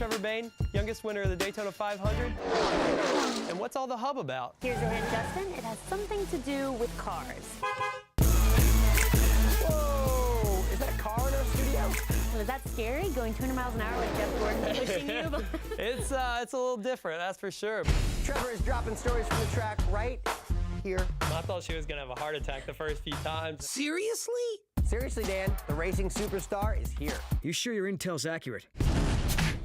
Trevor Bayne, youngest winner of the Daytona 500. And what's all the hub about? Here's your hint, Justin. It has something to do with cars. Whoa! Is that a car in our studio? Well, is that scary, going 200 miles an hour with Jeff Gordon pushing you? It's a little different, that's for sure. Trevor is dropping stories from the track right here. I thought she was gonna have a heart attack the first few times. Seriously? Seriously, Dan, the racing superstar is here. You sure your intel's accurate?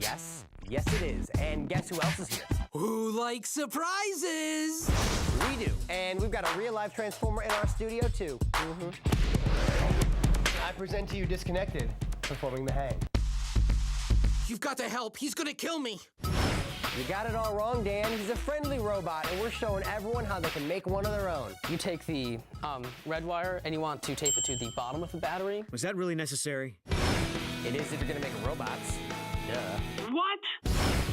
Yes, yes it is. And guess who else is here? Who likes surprises? We do. And we've got a real life transformer in our studio too. I present to you Disconnected, performing the hang. You've got to help. He's gonna kill me. You got it all wrong, Dan. He's a friendly robot, and we're showing everyone how they can make one of their own. You take the red wire and you want to tape it to the bottom of the battery. Was that really necessary? It is if you're gonna make robots. Duh. What?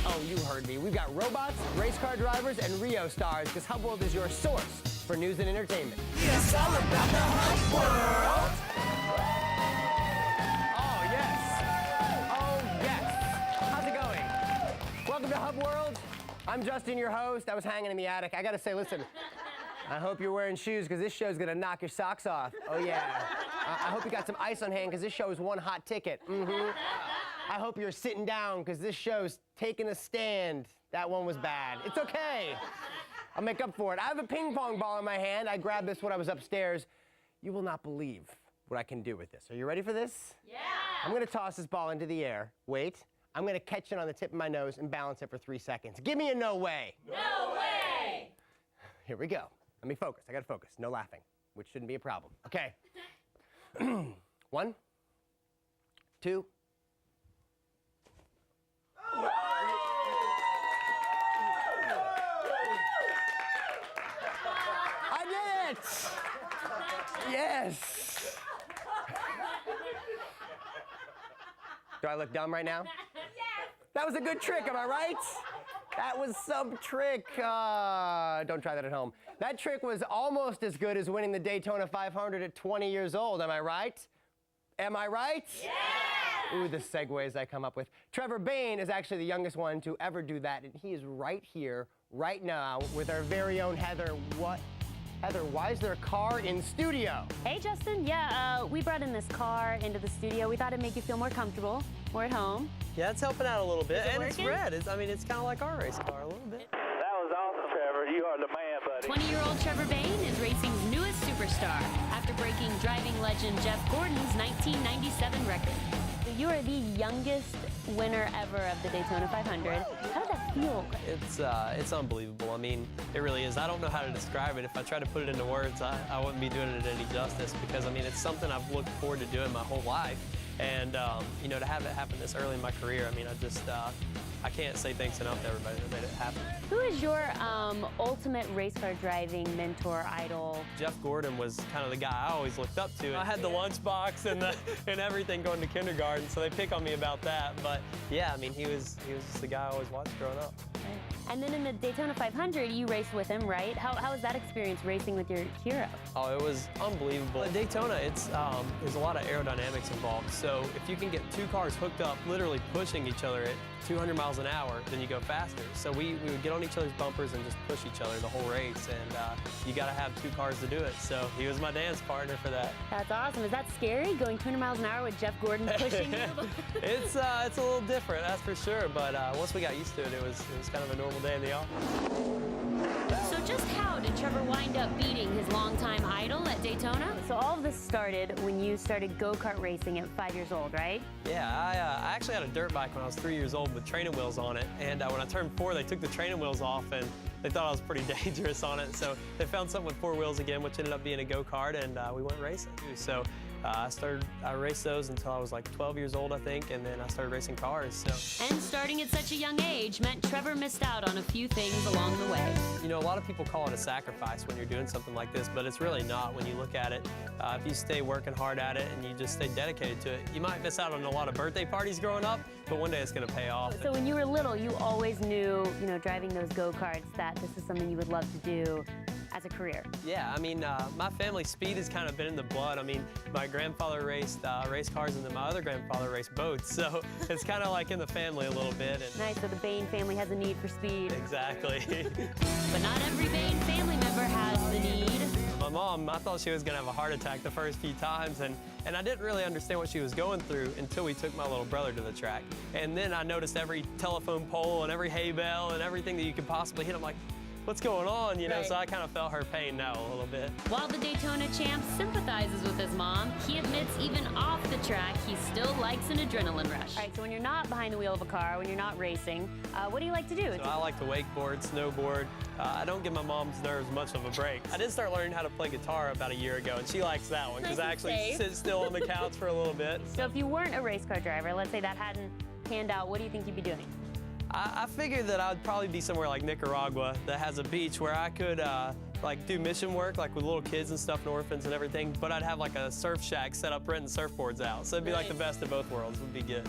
Oh, you heard me. We've got robots, race car drivers, and Rio stars, because Hub World is your source for news and entertainment. It's all about the Hub World. Oh, yes. Oh, yes. How's it going? Welcome to Hub World. I'm Justin, your host. I was hanging in the attic. I gotta say, listen, I hope you're wearing shoes, because this show's gonna knock your socks off. Oh, yeah. I hope you got some ice on hand, because this show is one hot ticket. I hope you're sitting down, because this show's taking a stand. That one was bad. It's okay. I'll make up for it. I have a ping pong ball in my hand. I grabbed this when I was upstairs. You will not believe what I can do with this. Are you ready for this? Yeah. I'm gonna toss this ball into the air. Wait. I'm gonna catch it on the tip of my nose and balance it for 3 seconds. Give me a no way. No way! Here we go. Let me focus. I gotta focus. No laughing, which shouldn't be a problem. Okay. 1, 2. I did it! Yes! Do I look dumb right now? Yes! That was a good trick, am I right? That was some trick. Don't try that at home. That trick was almost as good as winning the Daytona 500 at 20 years old, am I right? Am I right? Yeah! Ooh, the segues I come up with. Trevor Bayne is actually the youngest one to ever do that, and he is right here, right now, with our very own Heather. What? Heather, why is there a car in studio? Hey, Justin. Yeah, we brought in this car into the studio. We thought it'd make you feel more comfortable, more at home. Yeah, it's helping out a little bit. And working? it's red. It's kind of like our race car a little bit. That was awesome, Trevor. You are the man, buddy. 20-year-old Trevor Bayne is racing's newest superstar after breaking driving legend Jeff Gordon's 1997 record. So you are the youngest winner ever of the Daytona 500. How did that feel? It's unbelievable. I mean, it really is. I don't know how to describe it. If I try to put it into words, I wouldn't be doing it any justice, because I mean, it's something I've looked forward to doing my whole life. And you know, to have it happen this early in my career, I mean, I can't say thanks enough to everybody that made it happen. Who is your ultimate race car driving mentor, idol? Jeff Gordon was kind of the guy I always looked up to. I had the lunchbox and and everything going to kindergarten, so they pick on me about that. But yeah, I mean, he was just the guy I always watched growing up. Right. And then in the Daytona 500, you raced with him, right? How was that experience racing with your hero? Oh, it was unbelievable. At Daytona, there's a lot of aerodynamics involved. So if you can get two cars hooked up, literally pushing each other at 200 miles an hour, then you go faster. So we would get on each other's bumpers and just push each other the whole race. And you got to have two cars to do it. So he was my dance partner for that. That's awesome. Is that scary, going 200 miles an hour with Jeff Gordon pushing you? It's a little different, that's for sure. But once we got used to it, it was kind of a normal day in the office. So just how did Trevor wind up beating his longtime idol at Daytona? So all of this started when you started go-kart racing at 5 years old, right? Yeah, I actually had a dirt bike when I was 3 years old with training wheels on it. And when I turned 4, they took the training wheels off, and they thought I was pretty dangerous on it. So they found something with 4 wheels again, which ended up being a go-kart, and we went racing. So I raced those until I was like 12 years old, I think, and then I started racing cars. So. And starting at such a young age meant Trevor missed out on a few things along the way. You know, a lot of people call it a sacrifice when you're doing something like this, but it's really not when you look at it. If you stay working hard at it and you just stay dedicated to it, you might miss out on a lot of birthday parties growing up, but one day it's going to pay off. So when you were little, you always knew, you know, driving those go-karts, that this is something you would love to do as a career? Yeah, I mean, my family speed has kind of been in the blood. I mean, my grandfather raced race cars, and then my other grandfather raced boats, so it's kind of like in the family a little bit. And Nice, so the Bayne family has a need for speed. exactly. But not every Bayne family member has the need. My mom, I thought she was going to have a heart attack the first few times, and I didn't really understand what she was going through until we took my little brother to the track. And then I noticed every telephone pole and every hay bale and everything that you could possibly hit. I'm like, what's going on, you know? Right. So I kind of felt her pain now a little bit. While the Daytona champ sympathizes with his mom, he admits even off the track, he still likes an adrenaline rush. All right, so when you're not behind the wheel of a car, when you're not racing, what do you like to do? So I like to wakeboard, snowboard. I don't give my mom's nerves much of a break. I did start learning how to play guitar about a year ago, and she likes that one because I actually sit still on the couch for a little bit. So if you weren't a race car driver, let's say that hadn't panned out, what do you think you'd be doing? I figured that I'd probably be somewhere like Nicaragua that has a beach where I could like do mission work, like with little kids and stuff and orphans and everything, but I'd have like a surf shack set up renting surfboards out. So it'd be like the best of both worlds. It would be good.